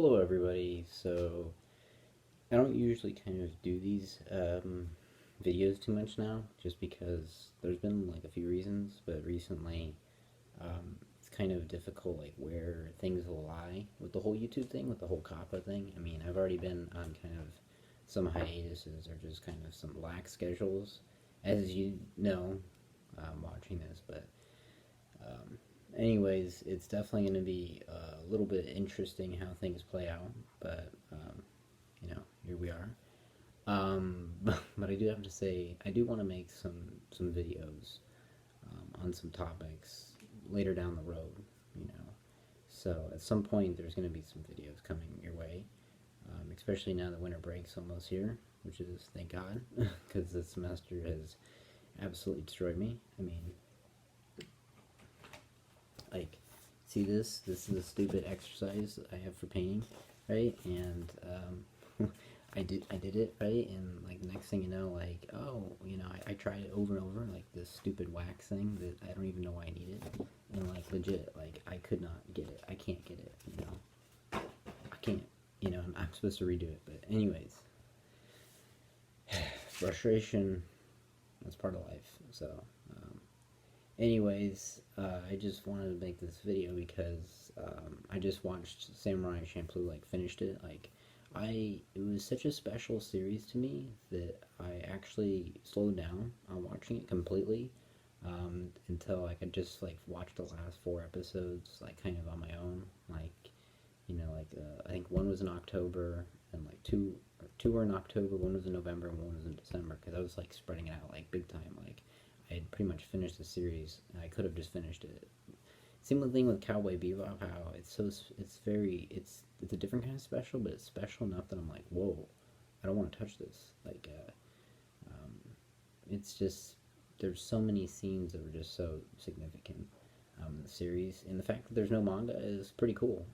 Hello everybody. So I don't usually kind of do these videos too much now, just because there's been like a few reasons, but recently it's kind of difficult like where things will lie with the whole YouTube thing, with the whole COPPA thing. I mean, I've already been on kind of some hiatuses or just kind of some lax schedules, as you know, watching this, but anyways, it's definitely going to be a little bit interesting how things play out, but here we are. But I do have to say, I do want to make some videos on some topics later down the road, you know. So at some point, there's going to be some videos coming your way, especially now that winter break's almost here, which is thank God, because this semester has absolutely destroyed me. I mean, like, see this? This is a stupid exercise I have for painting, right? And I did it, right? And like next thing you know, like, oh, I tried it over and over, like this stupid wax thing that I don't even know why I need it, and like legit, like I could not get it. I can't get it, I can't, I'm supposed to redo it, but anyways, frustration, that's part of life. So anyways, I just wanted to make this video because I just watched Samurai Champloo, like finished it. Like it was such a special series to me that I actually slowed down on watching it completely until I could just like watch the last 4 episodes, like kind of on my own. Like I think one was in October and like two were in October, one was in November, and one was in December, because I was like spreading it out like big time. Like I had pretty much finished the series, and I could have just finished it. Same thing with Cowboy Bebop. How it's a different kind of special, but it's special enough that I'm like, whoa, I don't want to touch this. Like, it's just there's so many scenes that were just so significant in the series, and the fact that there's no manga is pretty cool.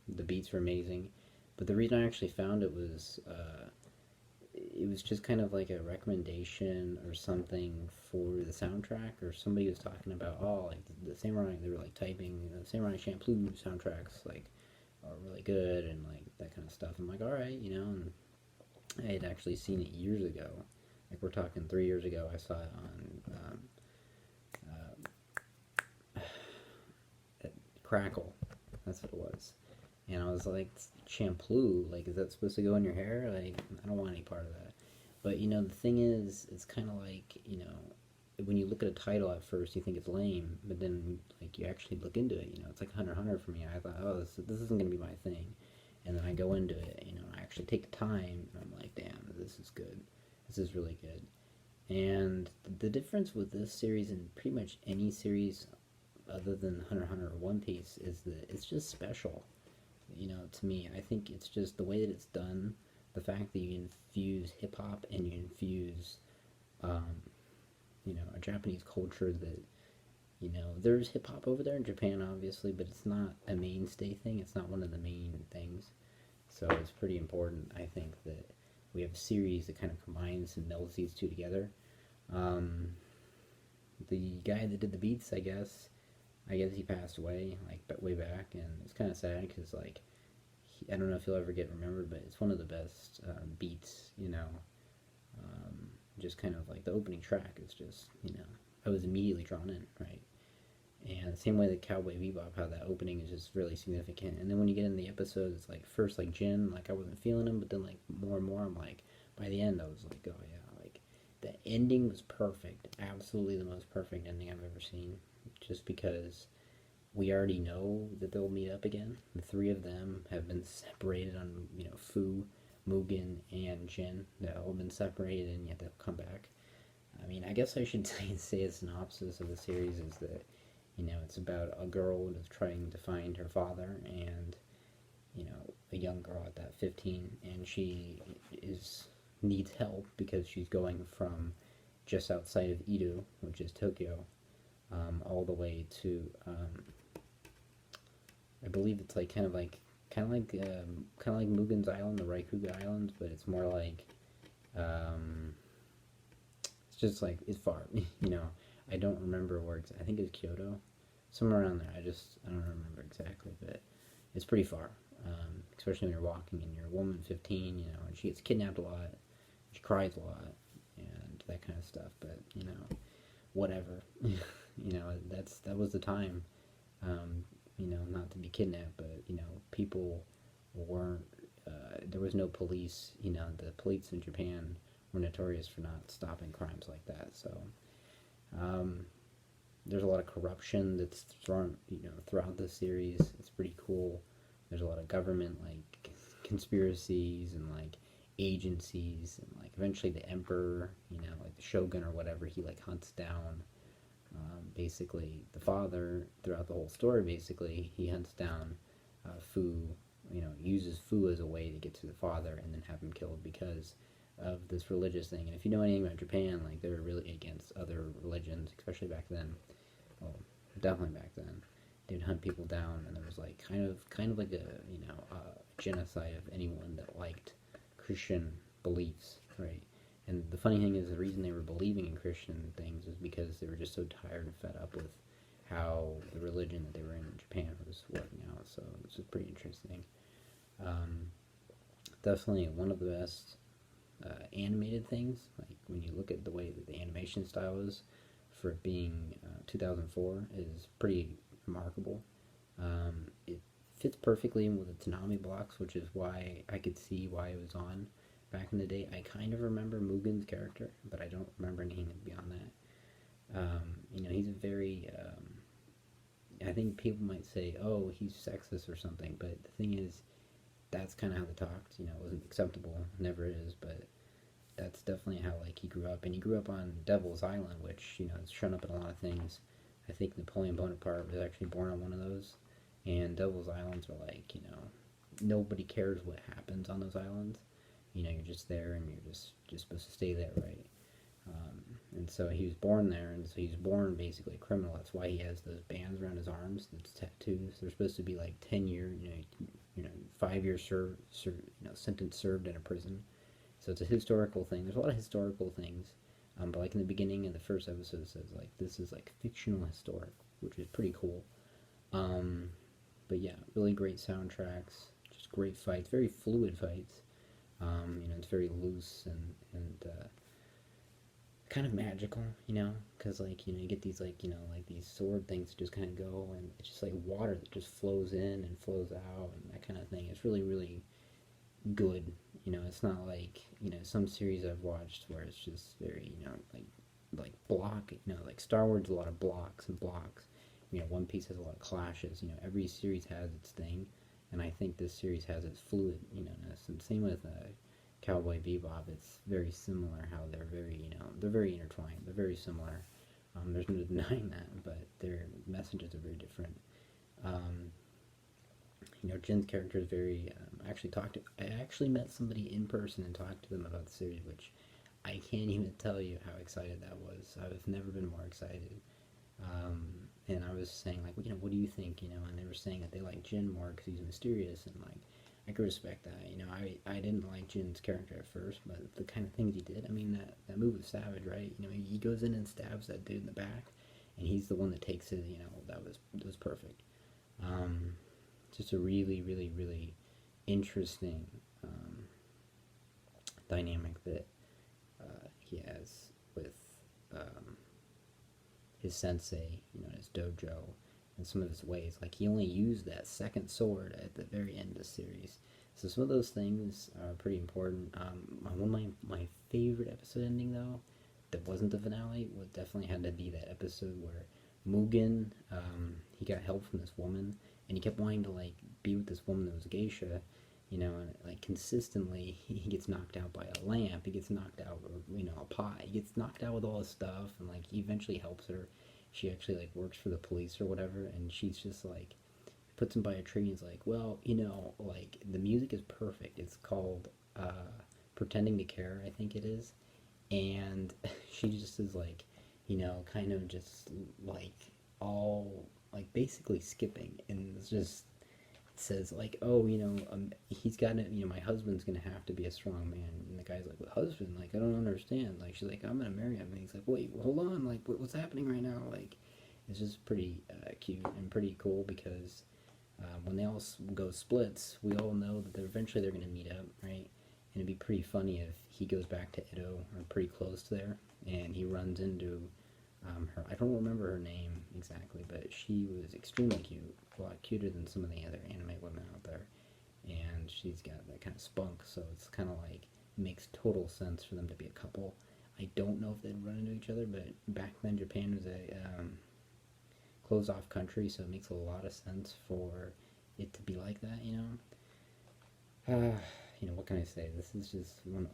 The beats were amazing, but the reason I actually found it was just kind of like a recommendation or something for the soundtrack, or somebody was talking about, oh, like the Samurai, they were like typing the Samurai Champloo soundtracks like are really good and like that kind of stuff. I'm like, all right, and I had actually seen it years ago. Like we're talking 3 years ago. I saw it on Crackle. That's what it was. And I was like, Champloo, like, is that supposed to go in your hair? Like, I don't want any part of that. But, the thing is, it's kind of like, when you look at a title at first, you think it's lame, but then, like, you actually look into it, it's like Hunter x Hunter for me. I thought, oh, this isn't going to be my thing. And then I go into it, I actually take the time, and I'm like, damn, this is good. This is really good. And the difference with this series and pretty much any series other than Hunter x Hunter or One Piece is that it's just special. To me, I think it's just the way that it's done, the fact that you infuse hip hop and you infuse, a Japanese culture that, there's hip hop over there in Japan, obviously, but it's not a mainstay thing. It's not one of the main things. So it's pretty important, I think, that we have a series that kind of combines and melds these two together. The guy that did the beats, I guess he passed away, like, way back, and it's kind of sad, because, like, I don't know if he'll ever get remembered, but it's one of the best beats, just kind of, like, the opening track is just, I was immediately drawn in, right? And the same way that Cowboy Bebop, how that opening is just really significant, and then when you get in the episodes, it's like, first, like, Jin, like, I wasn't feeling him, but then, like, more and more, I'm like, by the end, I was like, oh, yeah, like, the ending was perfect, absolutely the most perfect ending I've ever seen, just because we already know that they'll meet up again. The three of them have been separated on, Fu, Mugen, and Jin. They've all been separated, and yet they'll come back. I mean, I guess I should say a synopsis of the series is that, it's about a girl that's trying to find her father, and, a young girl at that 15, and she needs help because she's going from just outside of Edo, which is Tokyo, all the way to I believe it's like kind of like Mugen's Island, the Raikuga Islands, but it's more like it's just like it's far. I don't remember where I think it's Kyoto, somewhere around there. I don't remember exactly, but it's pretty far. especially when you're walking and you're a woman 15, you know, and she gets kidnapped a lot, she cries a lot, and that kind of stuff. But you know, whatever. You know, that was the time. You know, not to be kidnapped, but you know, people weren't. There was no police. You know, the police in Japan were notorious for not stopping crimes like that. So um, there's a lot of corruption that's thrown, you know, throughout the series. It's pretty cool. There's a lot of government like conspiracies and like agencies, and like eventually the emperor, you know, like the shogun or whatever, he like hunts down basically the father throughout the whole story. Basically, he hunts down Fu, you know, uses Fu as a way to get to the father and then have him killed because of this religious thing. And if you know anything about Japan, like they were really against other religions, especially back then. Well, definitely back then. They'd hunt people down, and there was like kind of like a, you know, genocide of anyone that liked Christian beliefs, right? And the funny thing is, the reason they were believing in Christian things is because they were just so tired and fed up with how the religion that they were in Japan was working out. So this is pretty interesting. Um, Definitely one of the best animated things. Like when you look at the way that the animation style is for it being 2004 is pretty remarkable. It fits perfectly in with the Tanami blocks, which is why I could see why it was on back in the day. I kind of remember Mugen's character, but I don't remember anything beyond that. You know, he's a very, I think people might say, oh, he's sexist or something, but the thing is, that's kind of how they talked. You know, it wasn't acceptable, never is, but that's definitely how, like, he grew up. And he grew up on Devil's Island, which, you know, is shown up in a lot of things. I think Napoleon Bonaparte was actually born on one of those, and Devil's Islands are like, you know, nobody cares what happens on those islands. You know, you're just there, and you're just supposed to stay there, right? And so he was born there, and so he's born basically a criminal. That's why he has those bands around his arms, that's tattoos. They're supposed to be like 10-year, you know, 5 years you know, sentence served in a prison. So it's a historical thing. There's a lot of historical things, but like in the beginning of the first episode, it says like this is like fictional historic, which is pretty cool. But yeah, really great soundtracks, just great fights, very fluid fights. You know, it's very loose and kind of magical, you know, because like, you know, you get these like, you know, like these sword things that just kind of go, and it's just like water that just flows in and flows out and that kind of thing. It's really, really good. You know, it's not like, you know, some series I've watched where it's just very, you know, like block, you know, like Star Wars, a lot of blocks and blocks. You know, One Piece has a lot of clashes. You know, every series has its thing, and I think this series has its fluid, you know, and same with Cowboy Bebop. It's very similar how they're very, you know, they're very intertwined. They're very similar. There's no denying that, but their messages are very different. You know, Jin's character is very. I actually met somebody in person and talked to them about the series, which I can't even tell you how excited that was. I've never been more excited. And I was saying like, you know, what do you think? You know, and they were saying that they like Jin more because he's mysterious, and like I could respect that. You know, I didn't like Jin's character at first, but the kind of things he did. I mean, that move was savage, right? You know, he goes in and stabs that dude in the back, and he's the one that takes it. You know, that was perfect. Just a really, really, really interesting dynamic that he has with his sensei, you know, his dojo, and some of his ways. Like, he only used that second sword at the very end of the series. So some of those things are pretty important. One of my favorite episode ending, though, that wasn't the finale, would definitely had to be that episode where Mugen, he got help from this woman, and he kept wanting to, like, be with this woman that was a geisha, you know, and, like, consistently, he gets knocked out by a lamp, he gets knocked out, or, you know, a pie, he gets knocked out with all his stuff, and, like, he eventually helps her. She actually, like, works for the police or whatever, and she's just, like, puts him by a tree, and he's like, well, you know, like, the music is perfect. It's called, Pretending to Care, I think it is, and she just is, like, you know, kind of just, like, all, like, basically skipping, and it's just, it says, like, oh, you know, he's got to, you know, my husband's gonna have to be a strong man, and the guy's like, what husband? Like, I don't understand. Like, she's like, I'm gonna marry him, and he's like, wait, hold on, like, what's happening right now? Like, it's just pretty cute and pretty cool because when they all go splits, we all know that eventually they're going to meet up, right? And it'd be pretty funny if he goes back to Edo, or pretty close to there, and he runs into her. I don't remember her name exactly, but she was extremely cute, a lot cuter than some of the other anime women out there. And she's got that kind of spunk, so it's kind of like makes total sense for them to be a couple. I don't know if they'd run into each other, but back then Japan was a closed off country, so it makes a lot of sense for it to be like that, you know. You know, what can I say? This is just one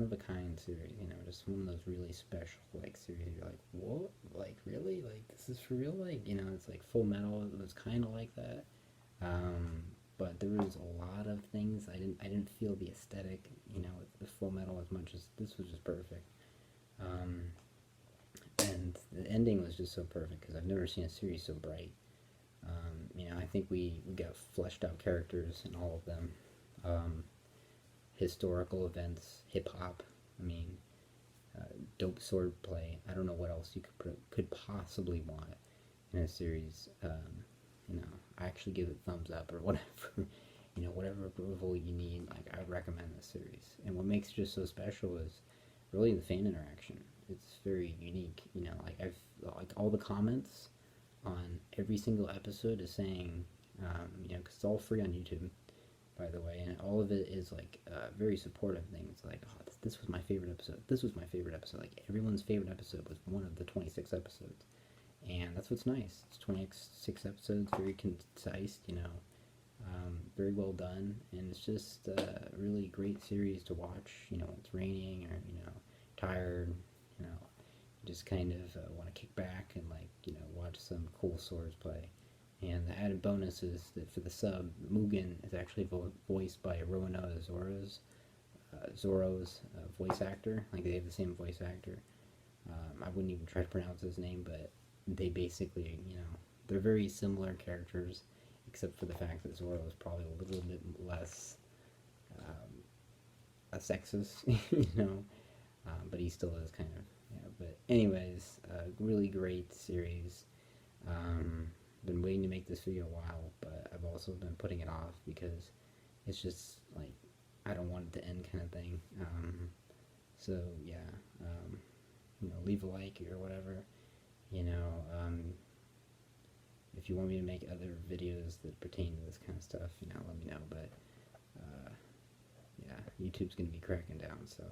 of a kind series, you know, just one of those really special like series. You're like, what? Like really? Like this is for real? Like, you know, it's like Full Metal. It was kind of like that, but there was a lot of things I didn't feel the aesthetic, you know, with Full Metal as much as this was just perfect. Um, and the ending was just so perfect because I've never seen a series so bright. You know, I think we got fleshed out characters in all of them. Um, Historical events, hip hop. I mean, dope sword play. I don't know what else you could possibly want in a series. You know, I actually give it thumbs up or whatever. You know, whatever approval you need. Like, I recommend this series. And what makes it just so special is really the fan interaction. It's very unique. You know, like like all the comments on every single episode is saying, you know, because it's all free on YouTube, by the way, and all of it is like very supportive things. Like, oh, this was my favorite episode. This was my favorite episode. Like everyone's favorite episode was one of the 26 episodes, and that's what's nice. It's 26 episodes, very concise. You know, very well done, and it's just a really great series to watch. You know, when it's raining or you know tired. You know, just kind of want to kick back and like you know watch some cool swords play. And the added bonus is that for the sub, Mugen is actually voiced by Roanoa Zoro's voice actor. Like they have the same voice actor. I wouldn't even try to pronounce his name, but they basically, you know, they're very similar characters, except for the fact that Zoro is probably a little bit less a sexist, you know, but he still is kind of, yeah. But anyways, really great series. Been waiting to make this video a while, but I've also been putting it off because it's just like I don't want it to end kind of thing. So yeah, you know, leave a like or whatever. You know, if you want me to make other videos that pertain to this kind of stuff, you know, let me know. But yeah, YouTube's gonna be cracking down, so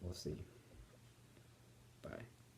we'll see. Bye.